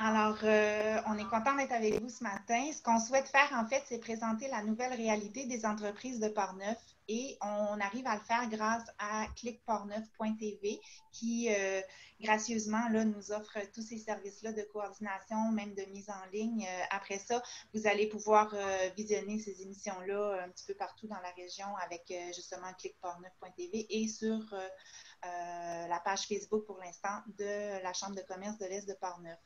Alors, on est content d'être avec vous ce matin. Ce qu'on souhaite faire, en fait, c'est présenter la nouvelle réalité des entreprises de Portneuf et on arrive à le faire grâce à cliqueportneuf.tv qui, gracieusement, là, nous offre tous ces services-là de coordination, même de mise en ligne. Après ça, vous allez pouvoir visionner ces émissions-là un petit peu partout dans la région avec justement cliqueportneuf.tv et sur la page Facebook pour l'instant de la Chambre de commerce de l'Est de Portneuf.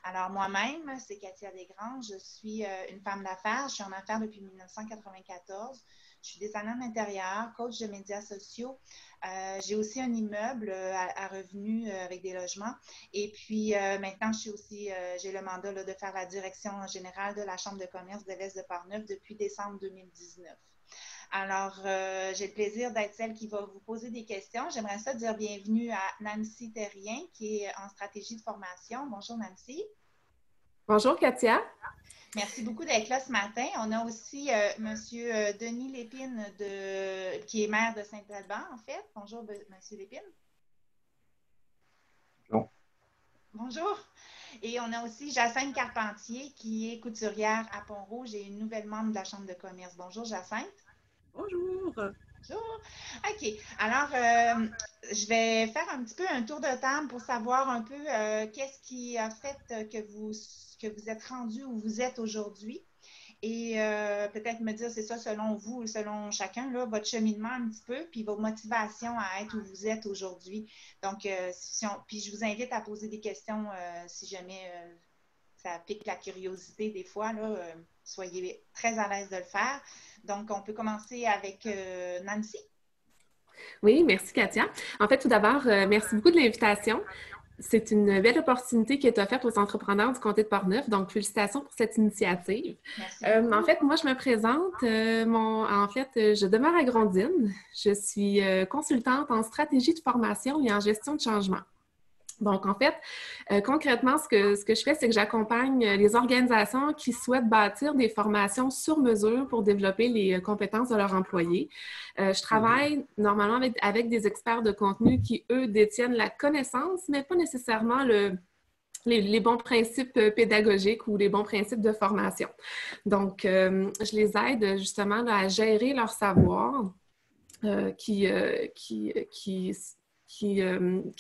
Alors, moi-même, c'est Katia Desgranges. Je suis une femme d'affaires. Je suis en affaires depuis 1994. Je suis designer d'intérieur, coach de médias sociaux. J'ai aussi un immeuble à revenus avec des logements. Et puis, maintenant, j'ai le mandat là, de faire la direction générale de la Chambre de commerce de l'Est de Portneuf depuis décembre 2019. Alors, j'ai le plaisir d'être celle qui va vous poser des questions. J'aimerais ça dire bienvenue à Nancy Terrien, qui est en stratégie de formation. Bonjour, Nancy. Bonjour, Katia. Merci beaucoup d'être là ce matin. On a aussi M. Denis Lépine, qui est maire de Saint-Alban, en fait. Bonjour, M. Lépine. Bon. Bonjour. Et on a aussi Jacinthe Carpentier, qui est couturière à Pont-Rouge et une nouvelle membre de la Chambre de commerce. Bonjour, Jacinthe. Bonjour. Bonjour. OK. Alors, je vais faire un petit peu un tour de table pour savoir un peu qu'est-ce qui a fait que vous êtes rendu où vous êtes aujourd'hui. Et peut-être me dire, c'est ça, selon vous, selon chacun, là, votre cheminement un petit peu, puis vos motivations à être où vous êtes aujourd'hui. Donc, puis je vous invite à poser des questions si jamais ça pique la curiosité des fois, là, soyez très à l'aise de le faire. Donc, on peut commencer avec Nancy. Oui, merci, Katia. En fait, tout d'abord, merci beaucoup de l'invitation. C'est une belle opportunité qui est offerte aux entrepreneurs du comté de Portneuf. Donc, félicitations pour cette initiative. Merci. En fait, moi, je me présente. Je demeure à Grondines. Je suis consultante en stratégie de formation et en gestion de changement. Donc, en fait, concrètement, ce que je fais, c'est que j'accompagne les organisations qui souhaitent bâtir des formations sur mesure pour développer les compétences de leurs employés. Je travaille normalement avec des experts de contenu qui, eux, détiennent la connaissance, mais pas nécessairement les bons principes pédagogiques ou les bons principes de formation. Donc, je les aide justement là, à gérer leur savoir qu'il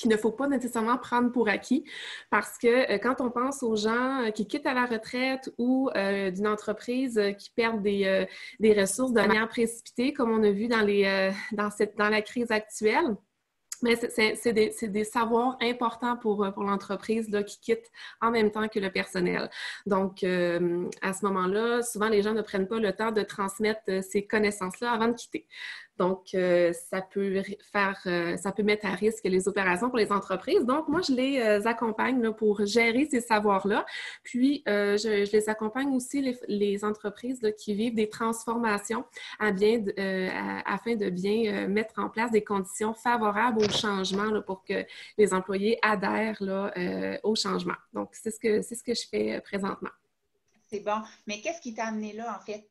ne faut pas nécessairement prendre pour acquis parce que quand on pense aux gens qui quittent à la retraite ou d'une entreprise qui perdent des ressources de manière précipitée, comme on a vu dans la crise actuelle, mais c'est des savoirs importants pour l'entreprise là, qui quitte en même temps que le personnel. Donc, à ce moment-là, souvent, les gens ne prennent pas le temps de transmettre ces connaissances-là avant de quitter. Donc, ça peut mettre à risque les opérations pour les entreprises. Donc, moi, je les accompagne là, pour gérer ces savoirs-là. Puis, je les accompagne aussi, les entreprises là, qui vivent des transformations afin de bien mettre en place des conditions favorables au changement là, pour que les employés adhèrent là, au changement. Donc, c'est ce que je fais présentement. C'est bon. Mais qu'est-ce qui t'a amené là, en fait?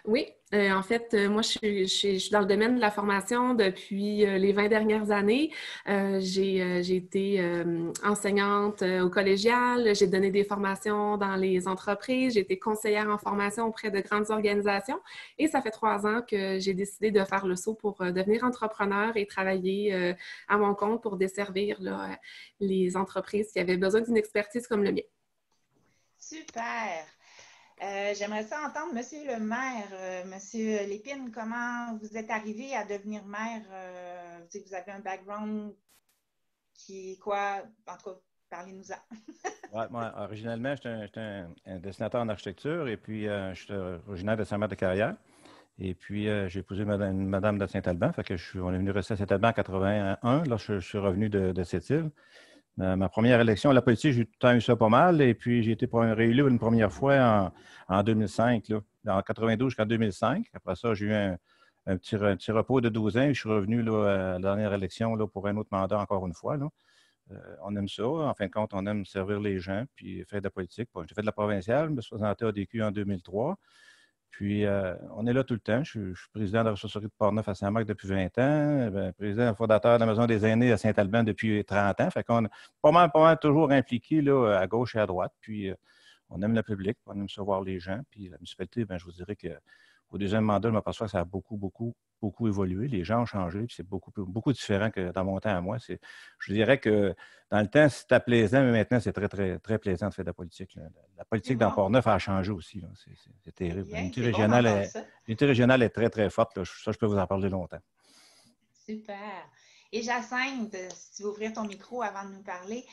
Oui, en fait, moi, je suis dans le domaine de la formation depuis les 20 dernières années. J'ai été enseignante au collégial, j'ai donné des formations dans les entreprises, j'ai été conseillère en formation auprès de grandes organisations et ça fait 3 ans que j'ai décidé de faire le saut pour devenir entrepreneur et travailler à mon compte pour desservir là, les entreprises qui avaient besoin d'une expertise comme le mien. Super! J'aimerais ça entendre, Monsieur le maire, Monsieur Lépine, comment vous êtes arrivé à devenir maire? Vous avez un background qui est quoi? En tout cas, parlez-nous-en. Ouais, moi, originellement, j'étais un dessinateur en architecture et puis je suis originaire de Saint-Marc-de-Carrière. Et puis, j'ai épousé une madame de Saint-Alban. Fait que on est venu rester à Saint-Alban en 81. Là, je suis revenu de cette île. Ma première élection à la politique, j'ai tout le temps eu ça pas mal. Et puis, j'ai été réélu une première fois en 2005, là, en 92 jusqu'en 2005. Après ça, j'ai eu un petit repos de 12 ans. Et je suis revenu là, à la dernière élection là, pour un autre mandat encore une fois. Là. On aime ça. En fin de compte, on aime servir les gens puis faire de la politique. Bon, j'ai fait de la provinciale, je me suis présenté à ADQ en 2003. Puis, on est là tout le temps. Je suis président de la ressourcerie de Portneuf à Saint-Marc depuis 20 ans, président fondateur de la Maison des aînés à Saint-Alban depuis 30 ans. Fait qu'on est pas mal toujours impliqués là, à gauche et à droite. Puis, on aime le public, on aime savoir les gens. Puis, la municipalité, je vous dirais qu'au deuxième mandat, je m'aperçois que ça a beaucoup évolué. Les gens ont changé, puis c'est beaucoup différent que dans mon temps à moi. Je dirais que dans le temps, c'était plaisant, mais maintenant, c'est très, très, très plaisant de faire de la politique. Là. La politique dans Portneuf a changé aussi. C'est terrible. L'unité régionale est très, très forte. Là. Ça, je peux vous en parler longtemps. Super. Et Jacinthe, si tu veux ouvrir ton micro avant de nous parler,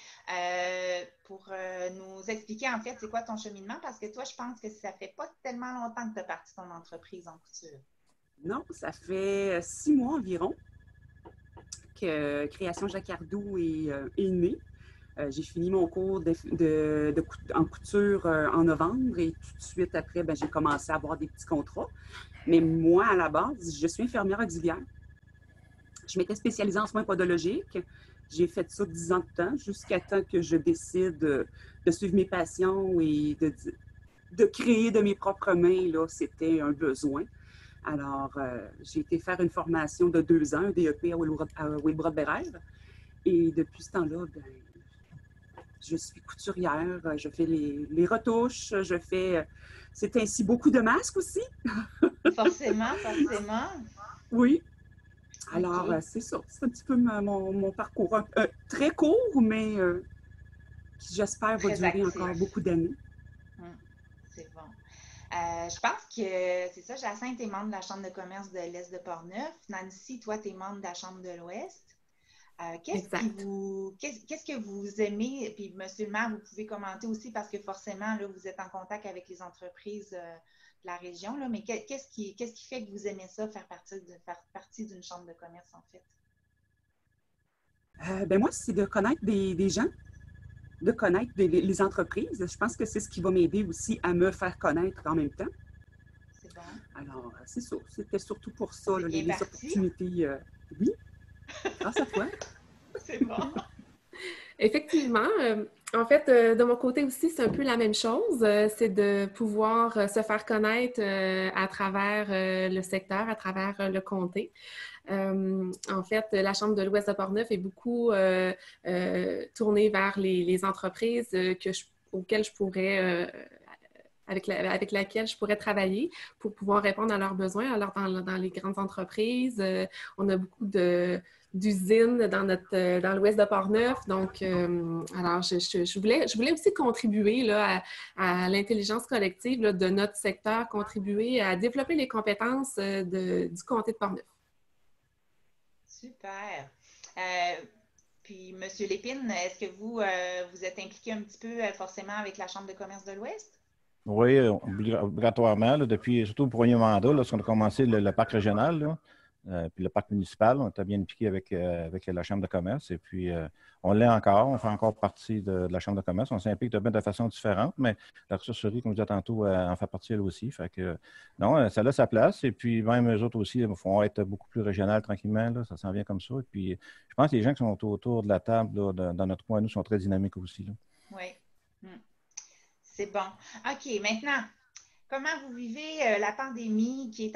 pour nous expliquer en fait c'est quoi ton cheminement, parce que toi, je pense que ça fait pas tellement longtemps que tu as parti ton entreprise en couture. Non, ça fait 6 mois environ que Création Jacquardou est née. J'ai fini mon cours en couture en novembre et tout de suite après, j'ai commencé à avoir des petits contrats. Mais moi, à la base, je suis infirmière auxiliaire. Je m'étais spécialisée en soins podologiques. J'ai fait ça 10 ans de temps jusqu'à temps que je décide de suivre mes passions et de créer de mes propres mains. Là, c'était un besoin. Alors, j'ai été faire une formation de 2 ans, un DEP à Willbrod-Bérève. Et depuis ce temps-là, je suis couturière, je fais les retouches, c'est ainsi beaucoup de masques aussi. Forcément. Oui. Alors, c'est ça. C'est un petit peu mon parcours. Très court, mais qui, j'espère, va durer encore beaucoup d'années. C'est bon. Je pense que c'est ça, Jacinthe est membre de la Chambre de commerce de l'Est de Portneuf. Nancy, toi, tu es membre de la Chambre de l'Ouest. Qu'est-ce que vous aimez? Puis, monsieur le maire, vous pouvez commenter aussi parce que forcément, là, vous êtes en contact avec les entreprises de la région. Là, mais qu'est-ce qui fait que vous aimez ça, faire partie d'une chambre de commerce, en fait? Moi, c'est de connaître des gens, de connaître les entreprises. Je pense que c'est ce qui va m'aider aussi à me faire connaître en même temps. C'est bon. Alors, c'est ça. C'était surtout pour ça, là, les opportunités. Oui, grâce à toi. C'est bon. Effectivement. En fait, de mon côté aussi, c'est un peu la même chose. C'est de pouvoir se faire connaître à travers le secteur, à travers le comté. En fait, la Chambre de l'Ouest de Portneuf est beaucoup tournée vers les entreprises auxquelles je pourrais, avec laquelle je pourrais travailler pour pouvoir répondre à leurs besoins. Alors, dans les grandes entreprises, on a beaucoup d'usines dans l'ouest de Portneuf. Donc, alors, je voulais aussi contribuer là, à l'intelligence collective là, de notre secteur, contribuer à développer les compétences du comté de Portneuf. Super. Puis, M. Lépine, est-ce que vous êtes impliqué un petit peu forcément avec la Chambre de commerce de l'Ouest? Oui, obligatoirement, là, depuis surtout le premier mandat, lorsqu'on a commencé le parc régional, là, puis le parc municipal, on était bien impliqué avec la Chambre de commerce. Et puis, on l'est encore, on fait encore partie de la Chambre de commerce. On s'implique de façon différente, mais la ressourcerie, comme je disais tantôt, en fait partie elle aussi. Fait que, non, ça a sa place. Et puis, même eux autres aussi, vont être beaucoup plus régionales tranquillement. Là, ça s'en vient comme ça. Et puis, je pense que les gens qui sont autour de la table, là, dans notre coin, nous, sont très dynamiques aussi. Là. Oui. C'est bon. OK, maintenant, comment vous vivez la pandémie qui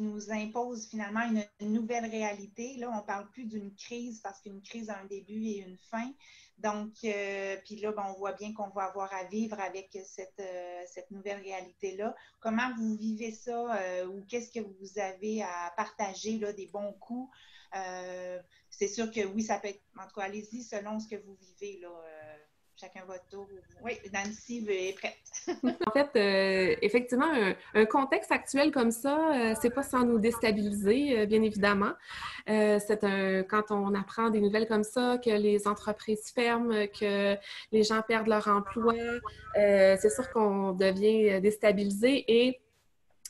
nous impose finalement une nouvelle réalité? Là, on ne parle plus d'une crise parce qu'une crise a un début et une fin. Donc, puis là, on voit bien qu'on va avoir à vivre avec cette nouvelle réalité-là. Comment vous vivez ça ou qu'est-ce que vous avez à partager, là, des bons coups? C'est sûr que oui, ça peut être, en tout cas, allez-y selon ce que vous vivez, là. Chacun votre tour. Oui, Nancy est prête. En fait, effectivement, un contexte actuel comme ça, c'est pas sans nous déstabiliser, bien évidemment. Quand on apprend des nouvelles comme ça, que les entreprises ferment, que les gens perdent leur emploi, c'est sûr qu'on devient déstabilisé et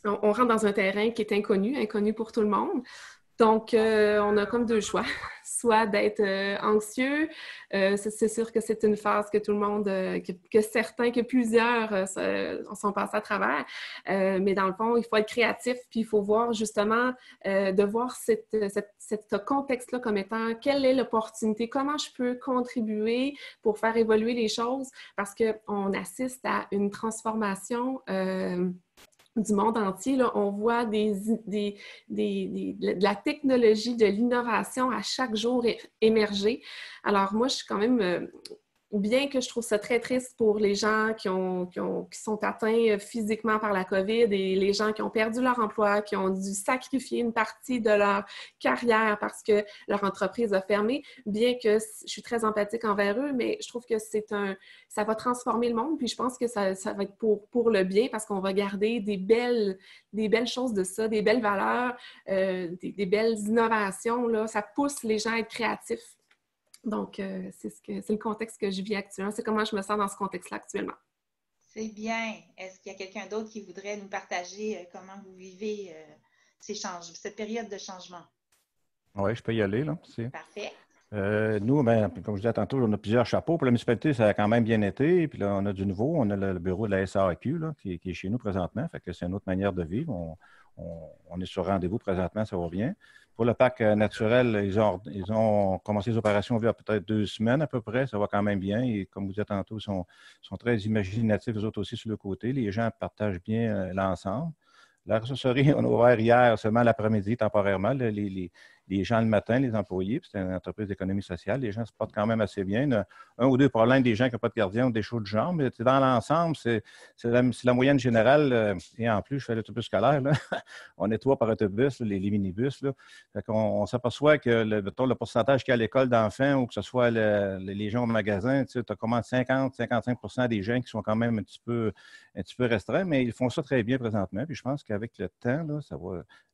on rentre dans un terrain qui est inconnu pour tout le monde. Donc, on a comme 2 choix. Soit d'être anxieux, c'est sûr que c'est une phase que tout le monde, que plusieurs sont passés à travers. Mais dans le fond, il faut être créatif, puis il faut voir justement, de voir ce contexte-là comme étant quelle est l'opportunité, comment je peux contribuer pour faire évoluer les choses, parce qu'on assiste à une transformation du monde entier, là, on voit de la technologie, de l'innovation à chaque jour émerger. Alors moi, je suis quand même, bien que je trouve ça très triste pour les gens qui sont atteints physiquement par la COVID et les gens qui ont perdu leur emploi, qui ont dû sacrifier une partie de leur carrière parce que leur entreprise a fermé, bien que je suis très empathique envers eux, mais je trouve que ça va transformer le monde, puis je pense que ça va être pour le bien parce qu'on va garder des belles choses de ça, des belles valeurs, des belles innovations, là. Ça pousse les gens à être créatifs. Donc, c'est le contexte que je vis actuellement. C'est comment je me sens dans ce contexte-là actuellement. C'est bien. Est-ce qu'il y a quelqu'un d'autre qui voudrait nous partager comment vous vivez cette période de changement? Oui, je peux y aller, là. Parfait. Nous, ben, comme je disais tantôt, on a plusieurs chapeaux. Pour la municipalité, ça a quand même bien été. Puis là, on a du nouveau. On a le bureau de la SAAQ là, qui est chez nous présentement. Fait que c'est une autre manière de vivre. On est sur rendez-vous présentement, ça va bien. Pour le parc naturel, ils ont commencé les opérations il y a peut-être 2 semaines à peu près. Ça va quand même bien. Et comme vous dites tantôt, ils sont très imaginatifs, eux autres aussi, sur le côté. Les gens partagent bien l'ensemble. La ressourcerie, on a ouvert hier seulement l'après-midi, temporairement. Les gens le matin, les employés, puis c'est une entreprise d'économie sociale, les gens se portent quand même assez bien. Il y a un ou deux problèmes des gens qui n'ont pas de gardien ou des choses du genre, mais dans l'ensemble, c'est la moyenne générale. Et en plus, je fais l'autobus scolaire, là. On nettoie par autobus, là, les minibus. Là. Fait on s'aperçoit que le pourcentage qu'il y a à l'école d'enfants ou que ce soit les gens au magasin, tu as comment 50-55% des gens qui sont quand même un petit peu restreints, mais ils font ça très bien présentement. Puis je pense qu'avec le temps, là,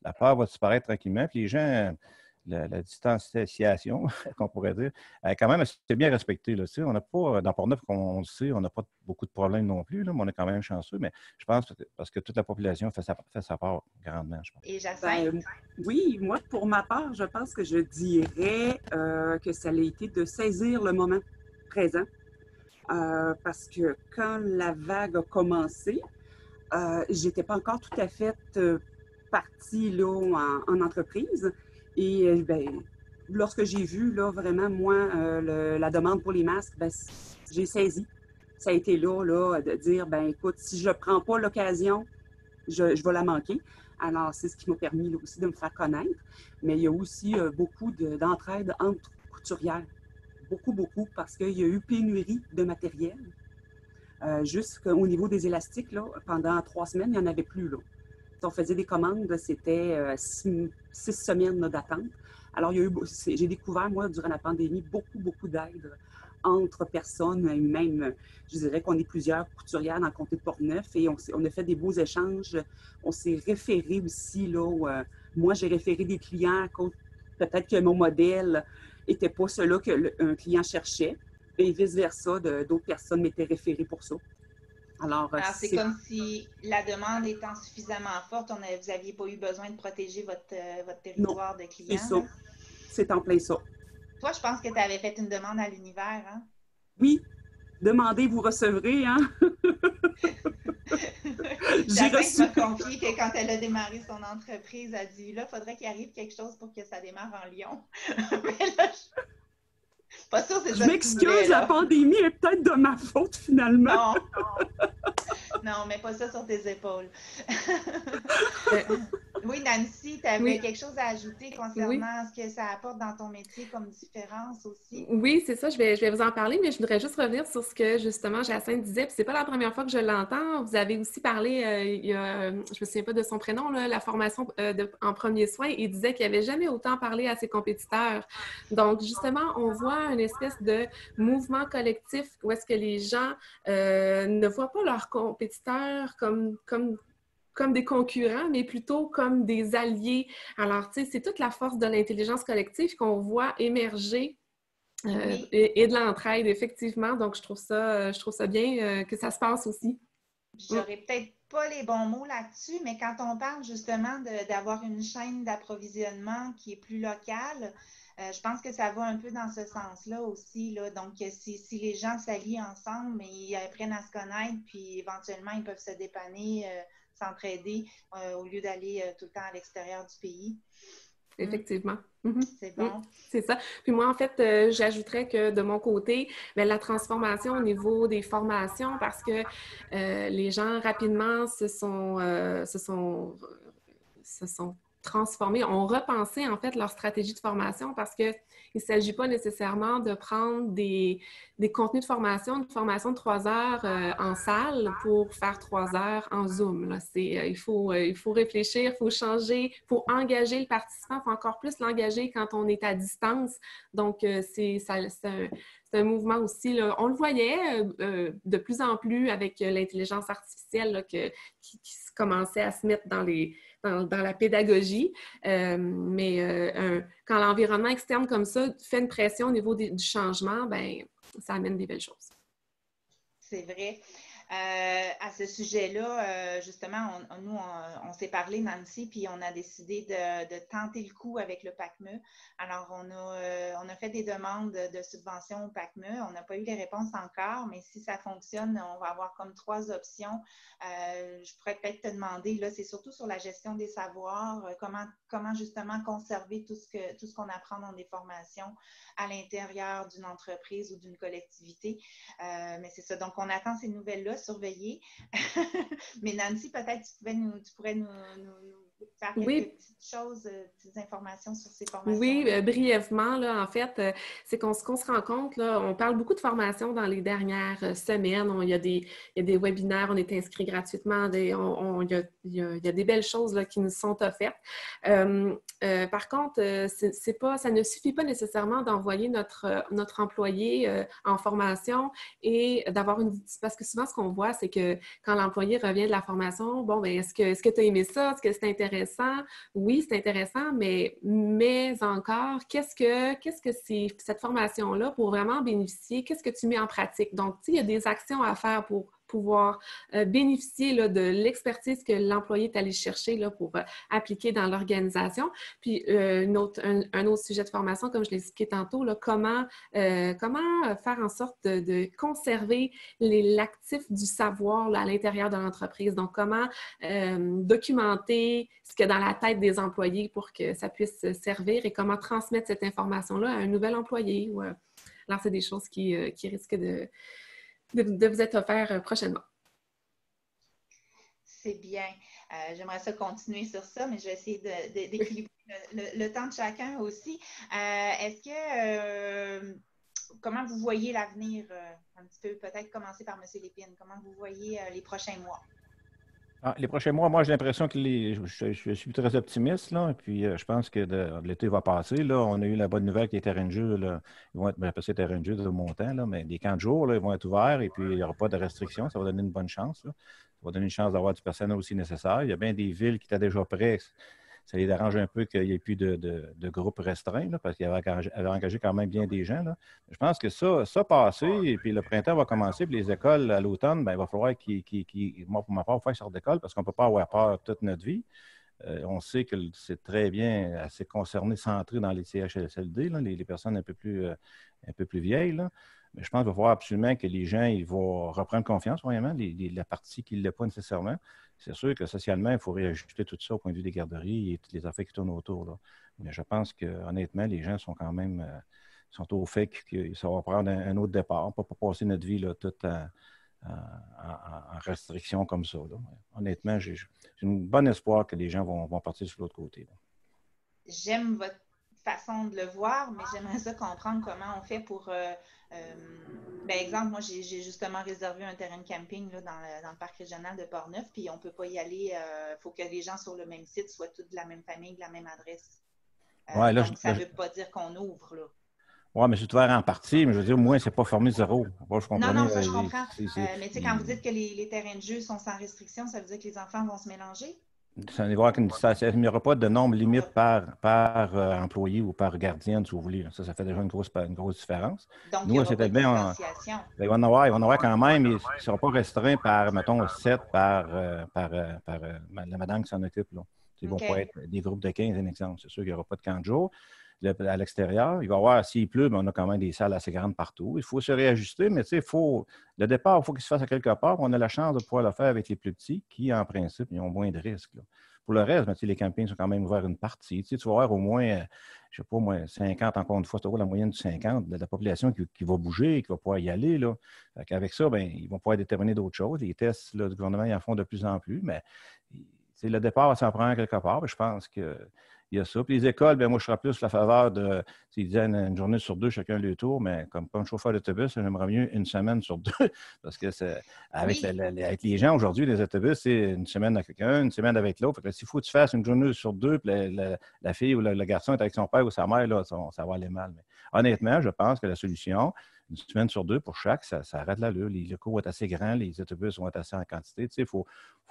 la peur va disparaître tranquillement. Puis les gens, la distanciation, qu'on pourrait dire, quand même assez bien respectée. Là, on n'a pas, dans Portneuf, comme on le sait, on n'a pas beaucoup de problèmes non plus, là, mais on est quand même chanceux. Mais je pense parce que toute la population fait sa part grandement, je pense. Et Jacinthe? Oui, moi, pour ma part, je pense que je dirais que ça a été de saisir le moment présent. Parce que quand la vague a commencé, j'étais pas encore tout à fait partie là, en entreprise. Et lorsque j'ai vu là, vraiment, moi, la demande pour les masques, j'ai saisi. Ça a été là de dire, écoute, si je ne prends pas l'occasion, je vais la manquer. Alors, c'est ce qui m'a permis là, aussi de me faire connaître. Mais il y a aussi beaucoup d'entraide entre couturières. Beaucoup, parce qu'il y a eu pénurie de matériel. Jusqu'au niveau des élastiques, là, pendant 3 semaines, il n'y en avait plus. Là. Si on faisait des commandes, c'était 6 semaines d'attente. Alors, j'ai découvert, moi, durant la pandémie, beaucoup d'aide entre personnes, et même, je dirais qu'on est plusieurs couturières dans le comté de Portneuf et on a fait des beaux échanges. On s'est référé aussi, là, moi, j'ai référé des clients, peut-être que mon modèle n'était pas celui qu'un client cherchait et vice-versa, d'autres personnes m'étaient référées pour ça. Alors, c'est comme si la demande étant suffisamment forte, vous n'aviez pas eu besoin de protéger votre territoire de clients. C'est ça. C'est en plein ça. Toi, je pense que tu avais fait une demande à l'univers, hein? Oui. Demandez, vous recevrez, hein? J'ai reçu. M'a confié que quand elle a démarré son entreprise, elle a dit, là, il faudrait qu'il arrive quelque chose pour que ça démarre en Lyon. Mais là, pas sûr, c'est ça. Je m'excuse, la pandémie est peut-être de ma faute, finalement. Non, mais pas ça sur tes épaules. Oui, Nancy, tu avais quelque chose à ajouter concernant ce que ça apporte dans ton métier comme différence aussi? Oui, c'est ça, je vais vous en parler, mais je voudrais juste revenir sur ce que, justement, Jacinthe disait. Puis c'est pas la première fois que je l'entends. Vous avez aussi parlé, il y a, je me souviens pas de son prénom, là, la formation en premiers soins. Il disait qu'il n'avait jamais autant parlé à ses compétiteurs. Donc, justement, on voit une espèce de mouvement collectif où est-ce que les gens ne voient pas leurs compétiteurs comme des concurrents, mais plutôt comme des alliés. Alors, tu sais, c'est toute la force de l'intelligence collective qu'on voit émerger et de l'entraide, effectivement. Donc, je trouve ça bien que ça se passe aussi. J'aurais peut-être pas les bons mots là-dessus, mais quand on parle justement d'avoir une chaîne d'approvisionnement qui est plus locale, je pense que ça va un peu dans ce sens-là aussi. Là. Donc, si les gens s'allient ensemble, mais ils apprennent à se connaître, puis éventuellement, ils peuvent se dépanner, s'entraider au lieu d'aller tout le temps à l'extérieur du pays. effectivement. C'est bon. C'est ça. Puis moi, en fait, j'ajouterais que de mon côté, bien, la transformation au niveau des formations, parce que les gens rapidement se sont transformés, ont repensé en fait leur stratégie de formation parce qu'il ne s'agit pas nécessairement de prendre des contenus de formation, une formation de 3 heures en salle pour faire 3 heures en Zoom. Là. Il faut réfléchir, il faut changer, il faut engager le participant, il faut encore plus l'engager quand on est à distance. Donc, c'est un mouvement aussi. Là. On le voyait de plus en plus avec l'intelligence artificielle là, qui commençait à se mettre dans la pédagogie, quand l'environnement externe comme ça fait une pression au niveau du changement, ben ça amène des belles choses. C'est vrai. À ce sujet-là, justement, nous, on s'est parlé, Nancy, puis on a décidé de tenter le coup avec le PACME. Alors, on a fait des demandes de subventions au PACME. On n'a pas eu les réponses encore, mais si ça fonctionne, on va avoir comme 3 options. Je pourrais peut-être te demander, là, c'est surtout sur la gestion des savoirs, comment justement conserver tout ce qu'on apprend dans des formations à l'intérieur d'une entreprise ou d'une collectivité. Mais c'est ça. Donc, on attend ces nouvelles-là, surveiller. Mais Nancy, peut-être tu pourrais nous faire quelques petites choses, petites informations sur ces formations. Oui, brièvement, là, en fait, c'est qu'on se rend compte, là, on parle beaucoup de formations dans les dernières semaines. Il y a des webinaires, on est inscrit gratuitement, il y a des belles choses là, qui nous sont offertes. Par contre, ça ne suffit pas nécessairement d'envoyer notre employé en formation et d'avoir parce que souvent, ce qu'on voit, c'est que quand l'employé revient de la formation, bon, bien, est-ce que tu as aimé ça? Est-ce que c'est intéressant? Oui, c'est intéressant, mais encore, qu'est-ce que c'est cette formation-là pour vraiment bénéficier? Qu'est-ce que tu mets en pratique? Donc, tu sais, il y a des actions à faire pour pouvoir bénéficier là, de l'expertise que l'employé est allé chercher là, pour appliquer dans l'organisation. Puis, un autre sujet de formation, comme je l'ai expliqué tantôt, là, comment faire en sorte de conserver l'actif du savoir là, à l'intérieur de l'entreprise. Donc, comment documenter ce qu'il y a dans la tête des employés pour que ça puisse servir et comment transmettre cette information-là à un nouvel employé. Alors, c'est des choses qui risquent de vous être offertes prochainement. C'est bien. J'aimerais ça continuer sur ça, mais je vais essayer d'équilibrer le temps de chacun aussi. Est-ce que... comment vous voyez l'avenir? Un petit peu, peut-être commencer par M. Lépine. Comment vous voyez les prochains mois? Les prochains mois, moi, j'ai l'impression que je suis très optimiste, là, et puis je pense que l'été va passer. Là, on a eu la bonne nouvelle que les terrains de jeu, là, ils vont être, j'appelle ça terrains de jeu de montant, là, mais des camps de jour, là, ils vont être ouverts et puis il n'y aura pas de restrictions. Ça va donner une bonne chance. Là. Ça va donner une chance d'avoir du personnel aussi nécessaire. Il y a bien des villes qui étaient déjà prêtes. Ça les dérange un peu qu'il n'y ait plus de groupes restreints, là, parce qu'ils avaient engagé quand même bien des gens. Là. Je pense que ça passé, et puis le printemps va commencer, puis les écoles à l'automne, bien, il va falloir moi, pour ma part, faire sorte d'école parce qu'on ne peut pas avoir peur toute notre vie. On sait que c'est très bien assez concerné, centré dans les CHSLD, là, les personnes un peu plus vieilles. Là. Mais je pense qu'il va falloir absolument que les gens ils vont reprendre confiance, vraiment, la partie qui ne l'est pas nécessairement. C'est sûr que socialement, il faut réajuster tout ça au point de vue des garderies et toutes les affaires qui tournent autour. Là. Mais je pense que honnêtement, les gens sont quand même sont au fait que ça va prendre un autre départ. On ne peut pas passer notre vie là, toute en restriction comme ça. Là. Honnêtement, j'ai un bon espoir que les gens vont partir sur l'autre côté. Là. J'aime votre façon de le voir, mais j'aimerais ça comprendre comment on fait pour... exemple, moi, j'ai justement réservé un terrain de camping là, dans le parc régional de Portneuf, puis on ne peut pas y aller. Il faut que les gens sur le même site soient tous de la même famille, de la même adresse. Donc, ça ne veut pas dire qu'on ouvre. Là. Oui, mais c'est ouvert en partie, mais je veux dire, au moins, c'est pas formé zéro. Non, ça, je comprends. Mais tu sais, quand vous dites que les terrains de jeu sont sans restriction, ça veut dire que les enfants vont se mélanger? Il n'y aura pas de nombre limite par employé ou par gardienne, si vous voulez. Ça fait déjà une grosse différence. Donc, il n'y aura pas de différenciation. Il va en avoir quand même, mais il ne sera pas restreint par, mettons, 7 par la madame qui s'en occupe. Là. Ils ne vont pas être des groupes de 15, un exemple. C'est sûr qu'il n'y aura pas de camp de jour. à l'extérieur. Il va y avoir, s'il pleut, mais on a quand même des salles assez grandes partout. Il faut se réajuster, mais tu sais, le départ, il faut qu'il se fasse à quelque part. On a la chance de pouvoir le faire avec les plus petits qui, en principe, ils ont moins de risques. Là. Pour le reste, ben, les campings sont quand même ouverts une partie. Tu vas avoir au moins, je ne sais pas, moi, 50, encore une fois, c'est la moyenne de 50 de la population qui va bouger, qui va pouvoir y aller. Là. Avec ça, ben, ils vont pouvoir déterminer d'autres choses. Les tests, là, du gouvernement, ils en font de plus en plus, mais le départ, ça en prend quelque part. Je pense que il y a ça. Puis les écoles, bien, moi, je serais plus la faveur de, s'ils disaient une journée sur deux, chacun le tour, mais comme chauffeur d'autobus, j'aimerais mieux une semaine sur deux, parce que avec les gens aujourd'hui, les autobus, c'est une semaine avec quelqu'un, une semaine avec l'autre. S'il faut que tu fasses une journée sur deux, puis la fille ou le garçon est avec son père ou sa mère, là, ça va aller mal. Mais honnêtement, je pense que la solution, une semaine sur deux pour chaque, ça arrête l'allure. Les locaux vont être assez grands, les autobus vont être assez en quantité. Tu sais,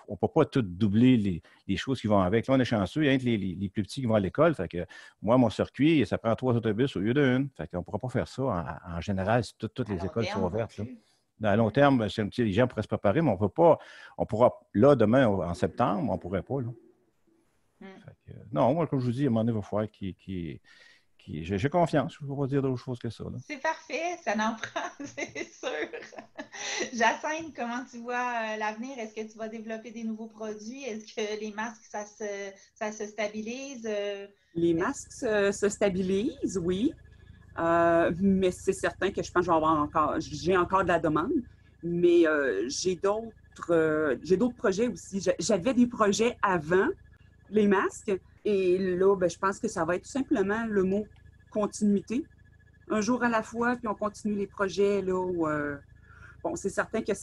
on ne peut pas tout doubler les choses qui vont avec. Là, on est chanceux, il y a les plus petits qui vont à l'école. Fait que moi, mon circuit, ça prend 3 autobus au lieu d'une. Fait qu'on ne pourra pas faire ça en général si toutes les écoles sont ouvertes. Là. À long terme, les gens pourraient se préparer, mais on pourra, là, demain, en septembre, on ne pourrait pas. Là. Fait que, non, moi, comme je vous dis, à un moment donné, il va falloir j'ai confiance. Je ne vais pas dire d'autre chose que ça. Là. C'est parfait, ça n'en prend, c'est sûr. Jacinthe, comment tu vois l'avenir? Est-ce que tu vas développer des nouveaux produits? Est-ce que les masques, ça se stabilise? Les masques se stabilisent, oui. Mais c'est certain que je pense que j'ai encore de la demande. Mais j'ai d'autres projets aussi. J'avais des projets avant les masques. Et là, ben, je pense que ça va être tout simplement le mot continuité. Un jour à la fois, puis on continue les projets. Là, bon, c'est certain que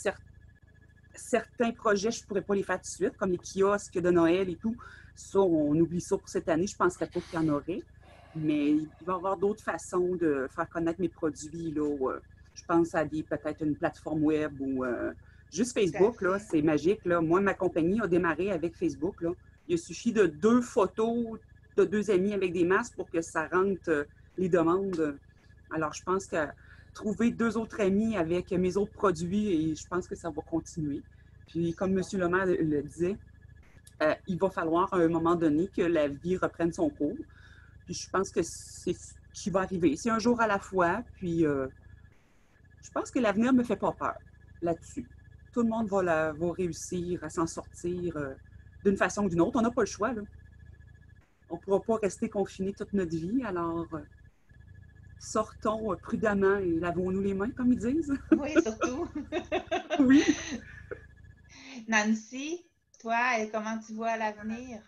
certains projets, je ne pourrais pas les faire tout de suite, comme les kiosques de Noël et tout. Ça, on oublie ça pour cette année. Je ne penserais pas qu'il y en aurait. Mais il va y avoir d'autres façons de faire connaître mes produits. Là, je pense à peut-être une plateforme web ou juste Facebook. Là, c'est magique. Là. Moi, ma compagnie a démarré avec Facebook. Là. Il suffit de 2 photos de 2 amis avec des masques pour que ça rentre les demandes. Alors, je pense que trouver 2 autres amis avec mes autres produits, et je pense que ça va continuer. Puis, comme M. Le maire le disait, il va falloir à un moment donné que la vie reprenne son cours. Puis, je pense que c'est ce qui va arriver. C'est un jour à la fois. Puis, je pense que l'avenir ne me fait pas peur là-dessus. Tout le monde va réussir à s'en sortir d'une façon ou d'une autre. On n'a pas le choix. Là. On ne pourra pas rester confiné toute notre vie. Alors, sortons prudemment et lavons-nous les mains, comme ils disent. Oui, surtout. Oui. Nancy, toi, comment tu vois l'avenir?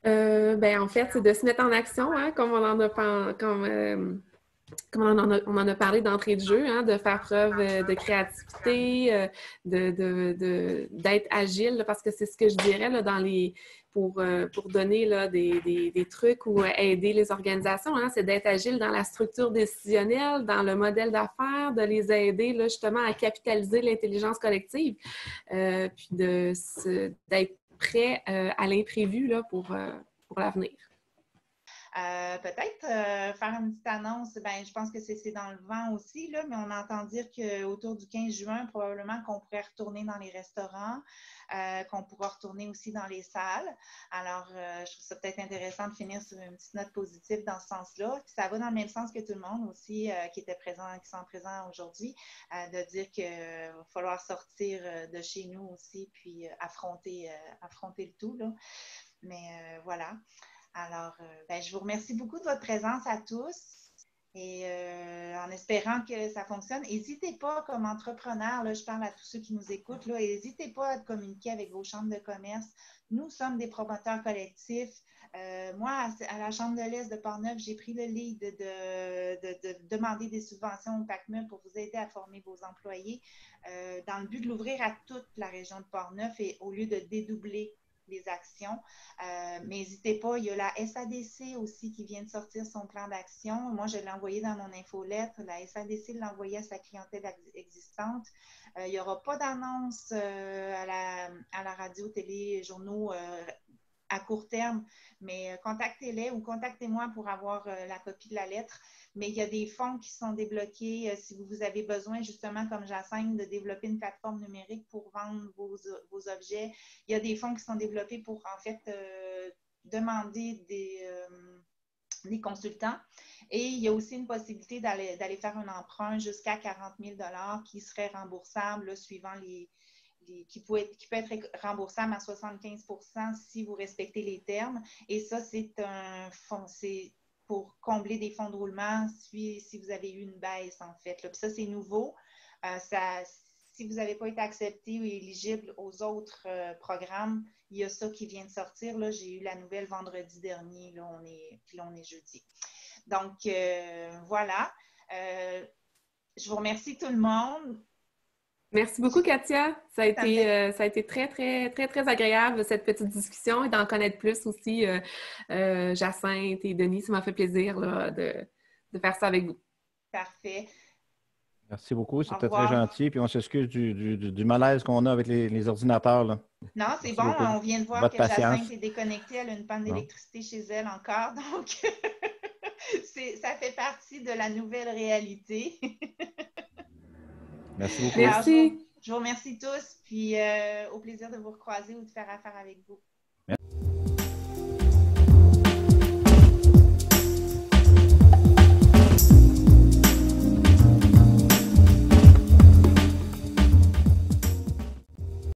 En fait, c'est de se mettre en action, hein, comme on en a parlé d'entrée de jeu, hein, de faire preuve de créativité, d'être agile, là, parce que c'est ce que je dirais là, pour donner là, des trucs ou aider les organisations, hein, c'est d'être agile dans la structure décisionnelle, dans le modèle d'affaires, de les aider là, justement à capitaliser l'intelligence collective, puis d'être prêt à l'imprévu là, pour l'avenir. Peut-être faire une petite annonce, je pense que c'est dans le vent aussi, là, mais on entend dire qu'autour du 15 juin, probablement qu'on pourrait retourner dans les restaurants, qu'on pourra retourner aussi dans les salles. Alors, je trouve ça peut-être intéressant de finir sur une petite note positive dans ce sens-là. Puis ça va dans le même sens que tout le monde aussi qui sont présents aujourd'hui, de dire qu'il va falloir sortir de chez nous aussi, puis affronter le tout. Là. Mais voilà. Alors, je vous remercie beaucoup de votre présence à tous et en espérant que ça fonctionne. N'hésitez pas, comme entrepreneur, là, je parle à tous ceux qui nous écoutent, n'hésitez pas à communiquer avec vos chambres de commerce. Nous sommes des promoteurs collectifs. Moi, à la Chambre de l'Est de Portneuf, j'ai pris le lead de demander des subventions au PACME pour vous aider à former vos employés dans le but de l'ouvrir à toute la région de Portneuf et au lieu de dédoubler les actions. Mais n'hésitez pas, il y a la SADC aussi qui vient de sortir son plan d'action. Moi, je l'ai envoyé dans mon infolettre. La SADC l'a envoyé à sa clientèle existante. Il n'y aura pas d'annonce à la radio, télé, journaux à court terme, mais contactez-les ou contactez-moi pour avoir la copie de la lettre. Mais il y a des fonds qui sont débloqués si vous avez besoin, justement, comme Jacinthe, de développer une plateforme numérique pour vendre vos objets. Il y a des fonds qui sont développés pour, en fait, demander les consultants. Et il y a aussi une possibilité d'aller faire un emprunt jusqu'à 40 000 qui serait remboursable là, suivant qui peut être remboursable à 75 si vous respectez les termes. Et ça, c'est pour combler des fonds de roulement si vous avez eu une baisse, en fait. Là. Puis ça, c'est nouveau. Si vous n'avez pas été accepté ou éligible aux autres programmes, il y a ça qui vient de sortir. Là. J'ai eu la nouvelle vendredi dernier. Là, on est jeudi. Donc, voilà. Je vous remercie tout le monde. Merci beaucoup, Katia. Ça a été très, très, très, très agréable, cette petite discussion, et d'en connaître plus aussi, Jacinthe et Denis. Ça m'a fait plaisir là, de faire ça avec vous. Parfait. Merci beaucoup. C'était très gentil. Puis on s'excuse du malaise qu'on a avec les ordinateurs. Là. Non, c'est bon. Beaucoup. On vient de voir Votre que patience. Jacinthe est déconnectée. Elle a une panne d'électricité chez elle encore. Donc, ça fait partie de la nouvelle réalité. Merci beaucoup. Merci. Alors, je vous remercie tous. Puis, au plaisir de vous recroiser ou de faire affaire avec vous.